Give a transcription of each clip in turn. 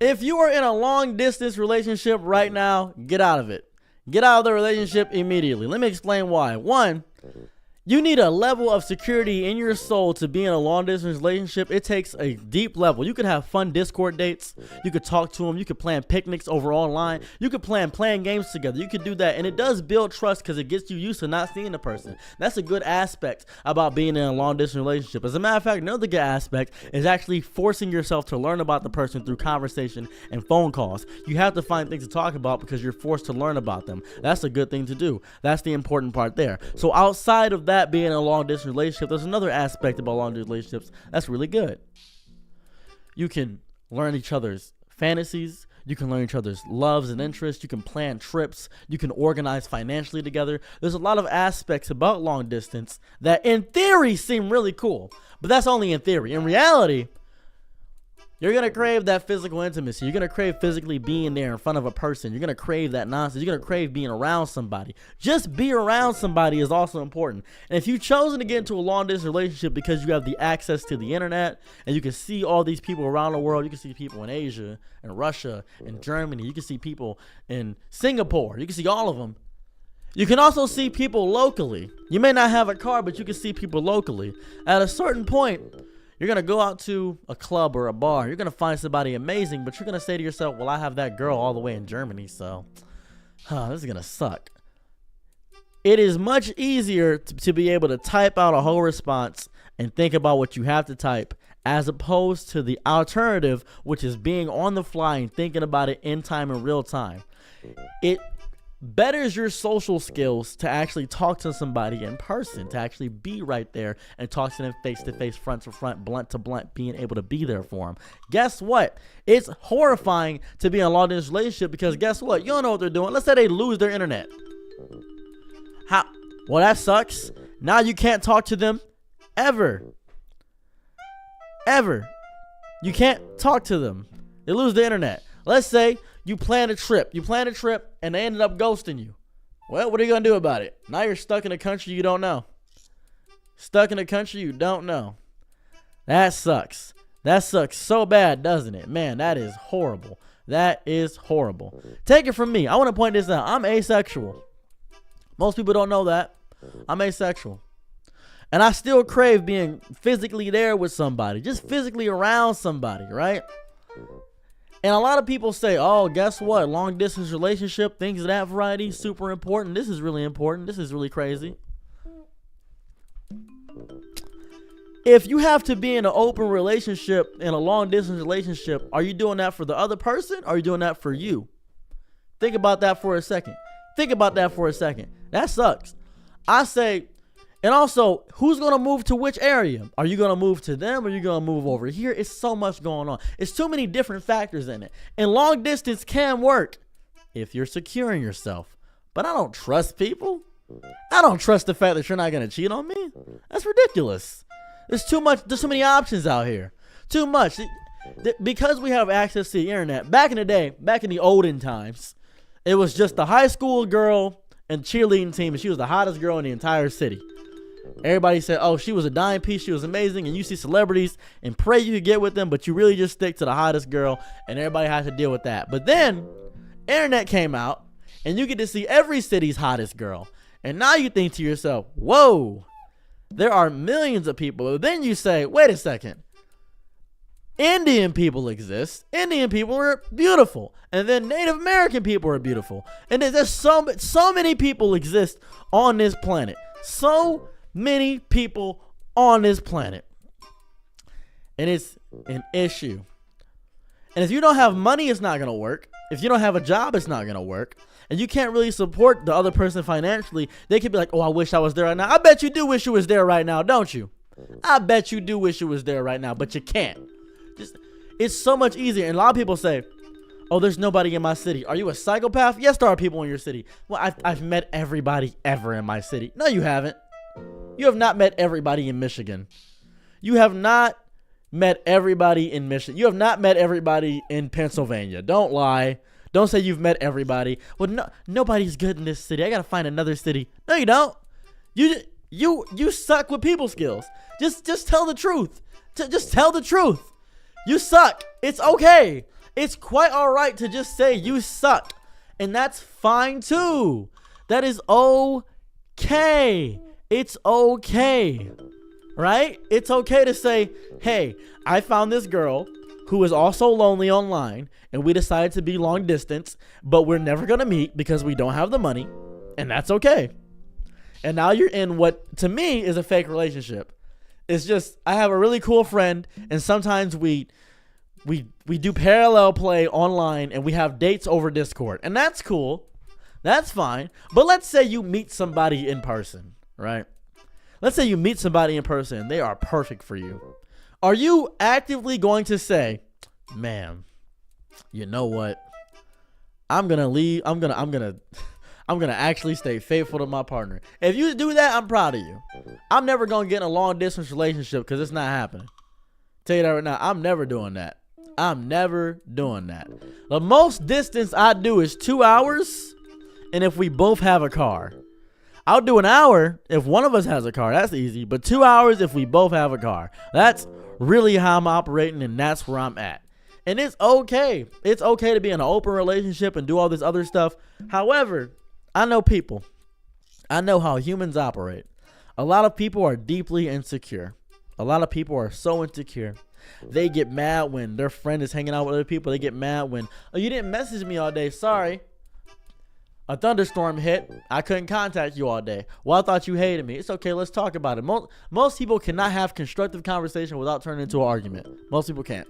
If you are in a long distance relationship right now, get out of it. Get out of the relationship immediately. Let me explain why. One, you need a level of security in your soul to be in a long distance relationship. It takes a deep level. You could have fun Discord dates. You could talk to them. You could plan picnics over online. You could plan playing games together. You could do that. And it does build trust because it gets you used to not seeing the person. That's a good aspect about being in a long distance relationship. As a matter of fact, another good aspect is actually forcing yourself to learn about the person through conversation and phone calls. You have to find things to talk about because you're forced to learn about them. That's a good thing to do. That's the important part there. So outside of that, being in a long distance relationship, there's another aspect about long distance relationships that's really good. You can learn each other's fantasies. You can learn each other's loves and interests. You can plan trips. You can organize financially together. There's a lot of aspects about long distance that in theory seem really cool, but that's only in theory. In reality, you're going to crave that physical intimacy. You're going to crave physically being there in front of a person. You're going to crave that nonsense. You're going to crave being around somebody. Just be around somebody is also important. And if you've chosen to get into a long distance relationship because you have the access to the internet and you can see all these people around the world, you can see people in Asia and Russia and Germany. You can see people in Singapore. You can see all of them. You can also see people locally. You may not have a car, but you can see people locally. At a certain point, you're going to go out to a club or a bar. You're going to find somebody amazing, but you're going to say to yourself, well, I have that girl all the way in Germany, so this is going to suck. It is much easier to be able to type out a whole response and think about what you have to type as opposed to the alternative, which is being on the fly and thinking about it in time in real time. It betters your social skills to actually talk to somebody in person, to actually be right there and talk to them face to face, front to front, blunt to blunt, being able to be there for them. Guess what? It's horrifying to be in a long distance relationship because guess what? You don't know what they're doing. Let's say they lose their internet. How? Well, that sucks. Now you can't talk to them ever. Ever. You can't talk to them. They lose the internet. Let's say you plan a trip. And they ended up ghosting you. Well, what are you going to do about it? Now you're stuck in a country you don't know. Stuck in a country you don't know. That sucks. That sucks so bad, doesn't it? Man, that is horrible. That is horrible. Take it from me. I want to point this out. I'm asexual. Most people don't know that. I'm asexual. And I still crave being physically there with somebody. Just physically around somebody, right? And a lot of people say, oh, guess what? Long distance relationship, things of that variety, super important. This is really important. This is really crazy. If you have to be in an open relationship, in a long distance relationship, are you doing that for the other person or are you doing that for you? Think about that for a second. That sucks. I say, and also, who's going to move to which area? Are you going to move to them or are you going to move over here? It's so much going on. It's too many different factors in it. And long distance can work if you're securing yourself. But I don't trust people. I don't trust the fact that you're not going to cheat on me. That's ridiculous. There's too many options out here. Too much. Because we have access to the internet, back in the day, back in the olden times, it was just the high school girl and cheerleading team, and she was the hottest girl in the entire city. Everybody said, oh, she was a dime piece, she was amazing, and you see celebrities and pray you could get with them, but you really just stick to the hottest girl, and everybody has to deal with that. But then, internet came out, and you get to see every city's hottest girl. And now you think to yourself, whoa, there are millions of people. But then you say, wait a second. Indian people exist. Indian people are beautiful. And then Native American people are beautiful. And there's so many people exist on this planet. So many people on this planet. And it's an issue. And if you don't have money, it's not going to work. If you don't have a job, it's not going to work. And you can't really support the other person financially. They could be like, oh, I wish I was there right now. I bet you do wish you was there right now, don't you? I bet you do wish you was there right now, but you can't. It's so much easier. And a lot of people say, oh, there's nobody in my city. Are you a psychopath? Yes, there are people in your city. Well, I've met everybody ever in my city. No, you haven't. You have not met everybody in Michigan. You have not met everybody in Michigan. You have not met everybody in Pennsylvania. Don't lie. Don't say you've met everybody. Well, no, nobody's good in this city. I got to find another city. No, you don't. You suck with people skills. Just tell the truth. Just tell the truth. You suck. It's okay. It's quite all right to just say you suck. And that's fine too. That is okay. It's okay. Right? It's okay to say, hey, I found this girl who is also lonely online, and we decided to be long distance, but we're never going to meet because we don't have the money, and that's okay. And now you're in what, to me, is a fake relationship. It's just, I have a really cool friend, and sometimes we do parallel play online, and we have dates over Discord, and that's cool. That's fine. But let's say you meet somebody in person, right? Let's say you meet somebody in person, and they are perfect for you. Are you actively going to say, man, you know what? I'm going to leave. I'm going to actually stay faithful to my partner. If you do that, I'm proud of you. I'm never going to get in a long distance relationship because it's not happening. Tell you that right now. I'm never doing that. I'm never doing that. The most distance I do is 2 hours. And if we both have a car. I'll do an hour if one of us has a car. That's easy. But 2 hours if we both have a car. That's really how I'm operating, and that's where I'm at. And it's okay. It's okay to be in an open relationship and do all this other stuff. However, I know people. I know how humans operate. A lot of people are deeply insecure. A lot of people are so insecure. They get mad when their friend is hanging out with other people. They get mad when, oh, you didn't message me all day. Sorry. A thunderstorm hit. I couldn't contact you all day. Well, I thought you hated me. It's okay. Let's talk about it. Most people cannot have constructive conversation without turning into an argument. Most people can't.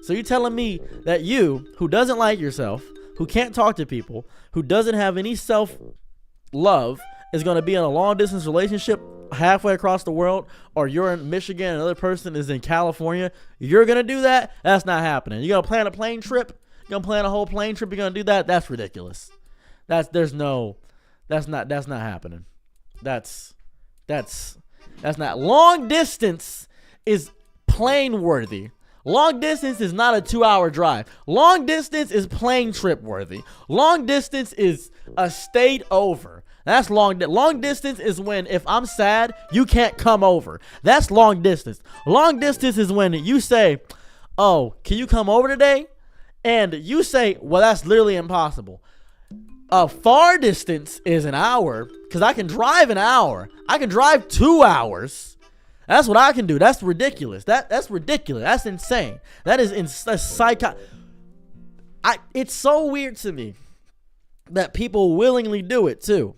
So you're telling me that you, who doesn't like yourself, who can't talk to people, who doesn't have any self-love, is going to be in a long-distance relationship halfway across the world, or you're in Michigan and another person is in California, you're going to do that? That's not happening. You're going to plan a plane trip? You're going to plan a whole plane trip? You're going to do that? That's ridiculous. That's not happening. That's not. Long distance is plane worthy. Long distance is not a 2-hour drive. Long distance is plane trip worthy. Long distance is a state over. That's long. Long distance is when if I'm sad, you can't come over. That's long distance. Long distance is when you say, oh, can you come over today? And you say, well, that's literally impossible. A far distance is an hour because I can drive an hour. I can drive 2 hours. That's what I can do. That's ridiculous. That's ridiculous. That's insane. That is it's so weird to me that people willingly do it too.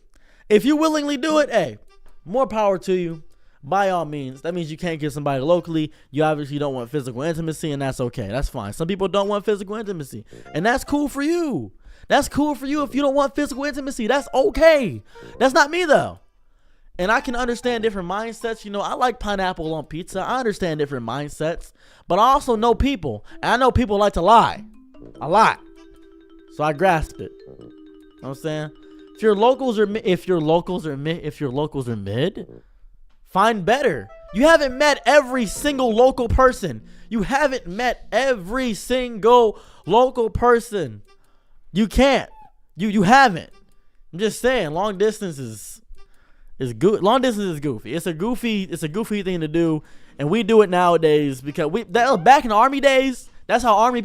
If you willingly do it, hey, more power to you. By all means. That means you can't get somebody locally. You obviously don't want physical intimacy, and that's okay. That's fine. Some people don't want physical intimacy, and that's cool for you. That's cool for you if you don't want physical intimacy. That's okay. That's not me, though. And I can understand different mindsets. You know, I like pineapple on pizza. I understand different mindsets. But I also know people. And I know people like to lie. A lot. So I grasp it. You know what I'm saying? If your locals are mid, find better. You haven't met every single local person. You haven't met every single local person. You can't. You haven't. I'm just saying, long distance is good. Long distance is goofy. It's a goofy thing to do, and we do it nowadays because that was back in the army days. That's how army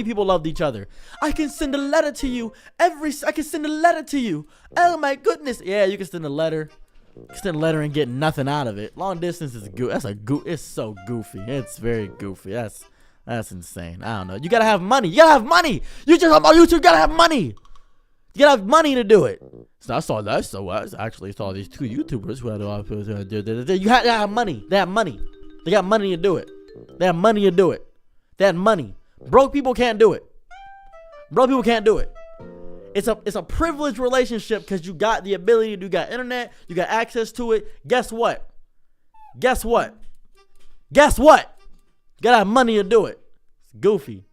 people loved each other. I can send a letter to you I can send a letter to you. Oh my goodness. Yeah, you can send a letter. You can send a letter and get nothing out of it. Long distance is good. It's so goofy. It's very goofy. That's insane. I don't know. You gotta have money. You gotta have money. You just on YouTube gotta have money. You gotta have money to do it. So I saw that. So I actually saw these two YouTubers who had you have to have money. They have money. They got money to do it. They have money to do it. They had money. Broke people can't do it. Broke people can't do it. It's a privileged relationship because you got the ability. You got internet. You got access to it. Guess what? You gotta have money to do it. It's goofy.